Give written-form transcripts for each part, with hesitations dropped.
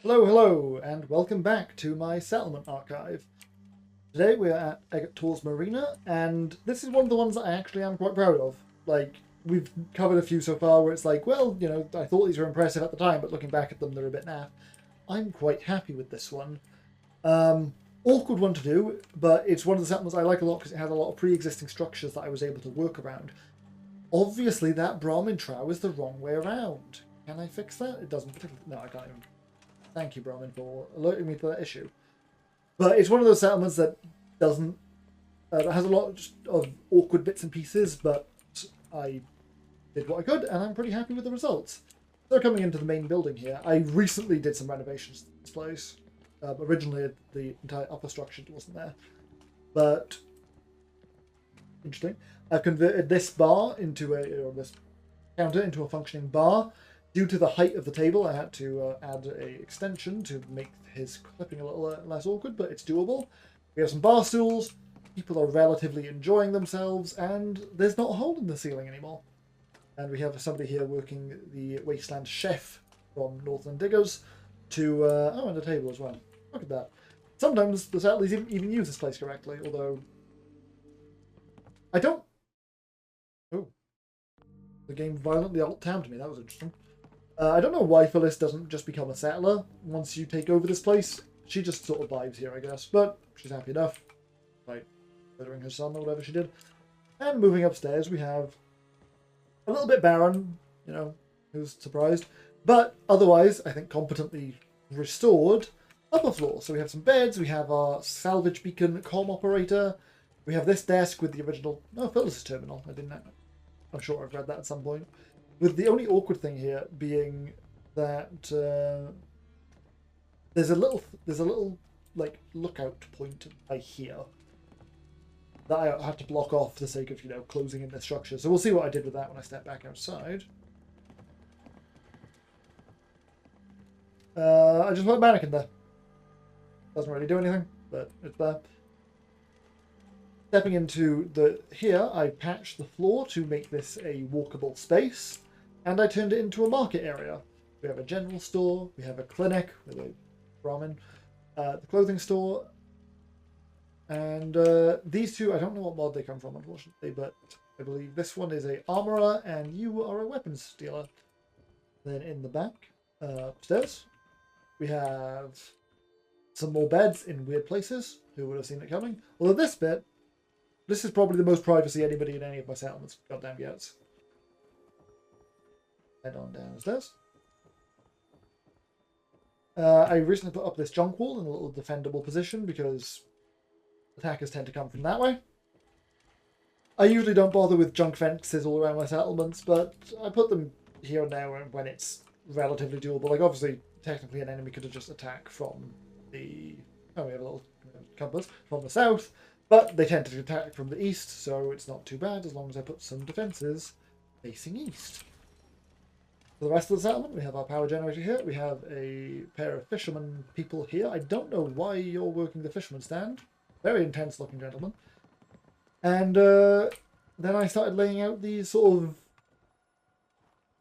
Hello, hello, and welcome back to my settlement archive. Today we're at Egert Marina, and this is one of the ones that I actually am quite proud of. Like, we've covered a few so far where it's like, well, you know, I thought these were impressive at the time, but looking back at them, they're a bit naff. I'm quite happy with this one. Awkward one to do, but it's one of the settlements I like a lot because it has a lot of pre-existing structures that I was able to work around. Obviously, that Brahmin trow is the wrong way around. Can I fix that? It doesn't particularly... No, I can't even... Thank you, Brahmin, for alerting me to that issue. But it's one of those settlements that doesn't... that has a lot of awkward bits and pieces, but I did what I could, and I'm pretty happy with the results. They're coming into the main building here. I recently did some renovations to this place. Originally, the entire upper structure wasn't there. But... interesting. I've converted this bar into or this counter into a functioning bar. Due to the height of the table, I had to add a extension to make his clipping a little less awkward, but it's doable. We have some bar stools. People are relatively enjoying themselves, and there's not a hole in the ceiling anymore. And we have somebody here working the Wasteland Chef from Northland Diggers to... oh, and a table as well. Look at that. Sometimes the settlers even use this place correctly, although... I don't... Oh. The game violently alt-tabbed me. That was interesting. I don't know why Phyllis doesn't just become a settler once you take over this place. She just sort of vibes here, I guess. But she's happy enough. Like, murdering her son or whatever she did. And moving upstairs, we have a little bit barren, you know, who's surprised. But otherwise, I think competently restored upper floor. So we have some beds, we have our salvage beacon comm operator. We have this desk with the original... Oh, Phyllis' terminal. I didn't know. I'm sure I've read that at some point. With the only awkward thing here being that there's a little like lookout point by here that I had to block off for the sake of, you know, closing in the structure. So we'll see what I did with that when I step back outside. I just put a mannequin there. Doesn't really do anything, but it's there. Stepping into here, I patched the floor to make this a walkable space. And I turned it into a market area. We have a general store, we have a clinic with a Brahmin, the clothing store, and these two, I don't know what mod they come from, unfortunately, but I believe this one is a armorer and you are a weapons dealer. Then in the back, upstairs, we have some more beds in weird places. Who would have seen it coming? Although this is probably the most privacy anybody in any of my settlements goddamn gets. Head on downstairs. I recently put up this junk wall in a little defendable position because attackers tend to come from that way. I usually don't bother with junk fences all around my settlements, but I put them here and there when it's relatively doable. Like, obviously, technically an enemy could have just attacked from the... Oh, we have a little compass. From the south, but they tend to attack from the east, so it's not too bad as long as I put some defences facing east. For the rest of the settlement, we have our power generator here. We have a pair of fishermen people here. I don't know why you're working the fisherman stand. Very intense looking gentleman. And then I started laying out these sort of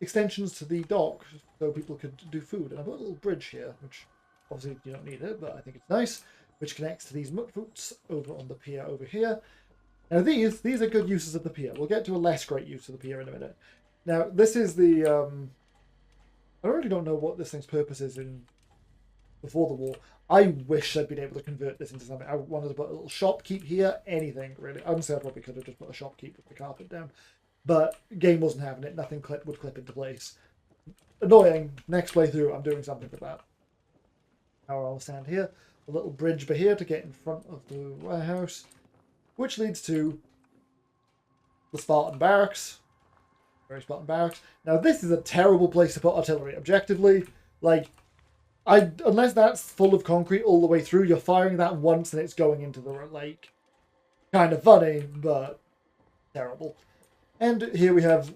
extensions to the dock so people could do food. And I put a little bridge here, which obviously you don't need it, but I think it's nice, which connects to these mutfoots over on the pier over here. Now these are good uses of the pier. We'll get to a less great use of the pier in a minute. Now this is the... I really don't know what this thing's purpose is before the war. I wish I'd been able to convert this into something. I wanted to put a little shopkeep here, anything really. Honestly, I probably could have just put a shopkeep with the carpet down. But game wasn't having it. Nothing would clip into place. Annoying. Next playthrough, I'm doing something with that. Now I'll stand here. A little bridge by here to get in front of the warehouse. Which leads to the Spartan Barracks. Very Spartan Barracks. Now this is a terrible place to put artillery. Objectively, like, unless that's full of concrete all the way through, you're firing that once and it's going into the lake. Kind of funny, but terrible. And here we have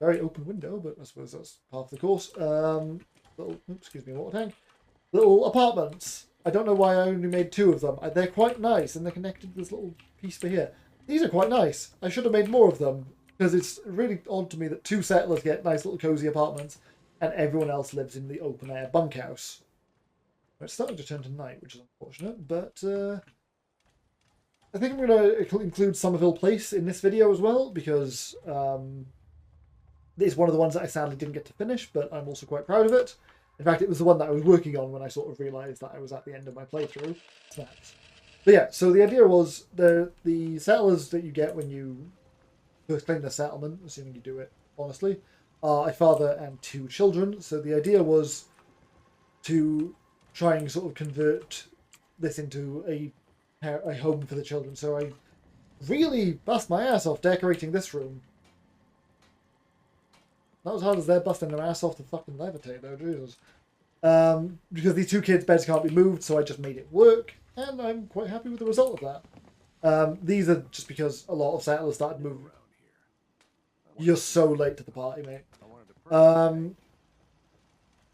very open window, but I suppose that's part of the course. Little, excuse me, water tank. Little apartments. I don't know why I only made two of them. They're quite nice, and they're connected to this little piece for here. These are quite nice. I should have made more of them. Because it's really odd to me that two settlers get nice little cozy apartments and everyone else lives in the open air bunkhouse. It's starting to turn to night, which is unfortunate, but I think I'm going to include Somerville Place in this video as well, because it's one of the ones that I sadly didn't get to finish, but I'm also quite proud of it. In fact, it was the one that I was working on when I sort of realised that I was at the end of my playthrough. Snaps. But yeah, so the idea was the settlers that you get when you first claim the settlement, assuming you do it honestly, are a father and 2 children. So the idea was to try and sort of convert this into a home for the children. So I really bust my ass off decorating this room. Not as hard as they're busting their ass off to fucking levitate, though, Jesus. Because these 2 kids' beds can't be moved, so I just made it work, and I'm quite happy with the result of that. These are just because a lot of settlers started moving. You're so late to the party, mate. The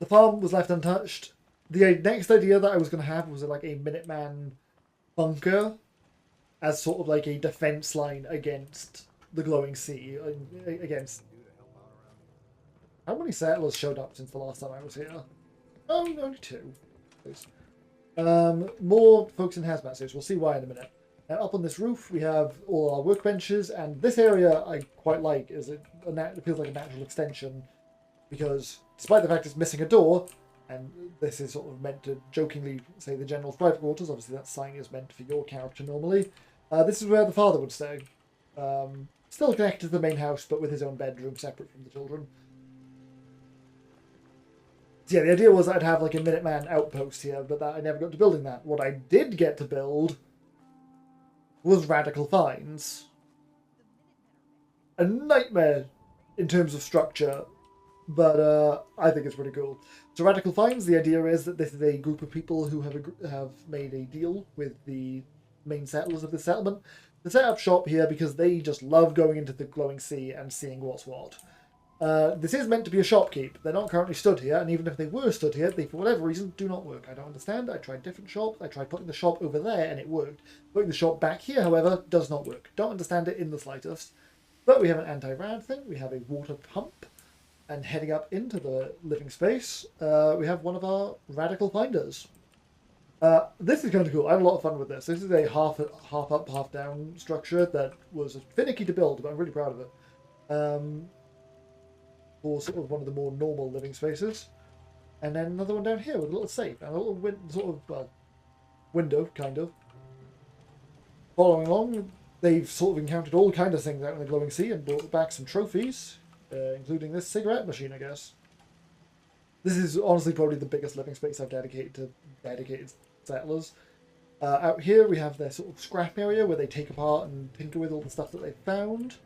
farm was left untouched. The next idea that I was going to have was like a Minuteman bunker as sort of like a defense line against the glowing sea. Against... How many settlers showed up since the last time I was here? Oh, only 2. More folks in hazmat suits. We'll see why in a minute. Now, up on this roof, we have all our workbenches, and this area I quite like. It feels like a natural extension, because despite the fact it's missing a door, and this is sort of meant to jokingly say the general's private quarters, obviously that sign is meant for your character normally, this is where the father would stay. Still connected to the main house, but with his own bedroom separate from the children. So yeah, the idea was I'd have like a Minuteman outpost here, but I never got to building that. What I did get to build was Radical Finds. A nightmare in terms of structure, but I think it's pretty cool. So Radical Finds, the idea is that this is a group of people who have made a deal with the main settlers of the settlement to set up shop here because they just love going into the glowing sea and seeing what's what. This is meant to be a shopkeep. They're not currently stood here, and even if they were stood here, they, for whatever reason, do not work. I don't understand. I tried different shops. I tried putting the shop over there, and it worked. Putting the shop back here, however, does not work. Don't understand it in the slightest. But we have an anti-rad thing. We have a water pump. And heading up into the living space, we have one of our Radical Finders. This is kind of cool. I had a lot of fun with this. This is a half up, half down structure that was finicky to build, but I'm really proud of it. For sort of one of the more normal living spaces. And then another one down here with a little safe and a little window, kind of. Following along, they've sort of encountered all kinds of things out in the glowing sea and brought back some trophies, including this cigarette machine, I guess. This is honestly probably the biggest living space I've dedicated to dedicated settlers. Out here we have their sort of scrap area where they take apart and tinker with all the stuff that they've found.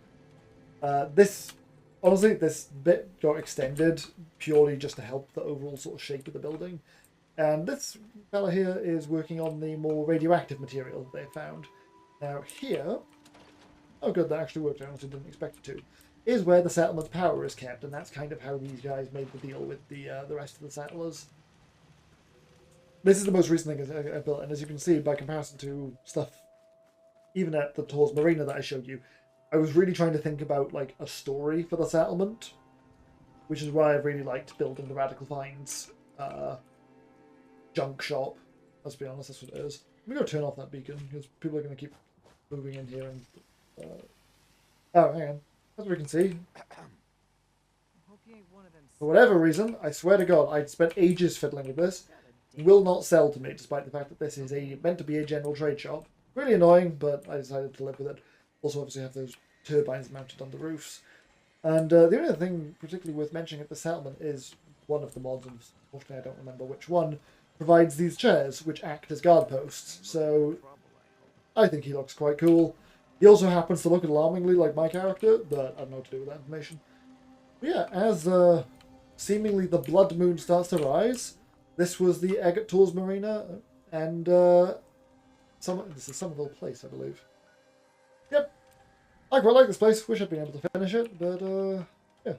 Honestly, this bit got extended purely just to help the overall sort of shape of the building. And this fella here is working on the more radioactive material that they found. Now here, oh good, that actually worked, I honestly didn't expect it to, is where the settlement's power is kept, and that's kind of how these guys made the deal with the rest of the settlers. This is the most recent thing I built, and as you can see, by comparison to stuff even at the Tours Marina that I showed you, I was really trying to think about like a story for the settlement, which is why I really liked building the Radical Finds junk shop. Let's be honest, that's what it is. I'm going to turn off that beacon because people are going to keep moving in here and... Oh, hang on. As we can see, for whatever reason, I swear to God, I spent ages fiddling with this. It will not sell to me, despite the fact that this is meant to be a general trade shop. Really annoying, but I decided to live with it. Also, obviously, have those turbines mounted on the roofs. And the only other thing particularly worth mentioning at the settlement is one of the mods, and unfortunately I don't remember which one, provides these chairs, which act as guard posts. So I think he looks quite cool. He also happens to look alarmingly like my character, but I don't know what to do with that information. But yeah, as seemingly the blood moon starts to rise, this was the Egert Tours Marina, and this is Somerville Place, I believe. Yep. I quite like this place. Wish I'd been able to finish it, but yeah.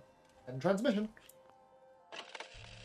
End transmission.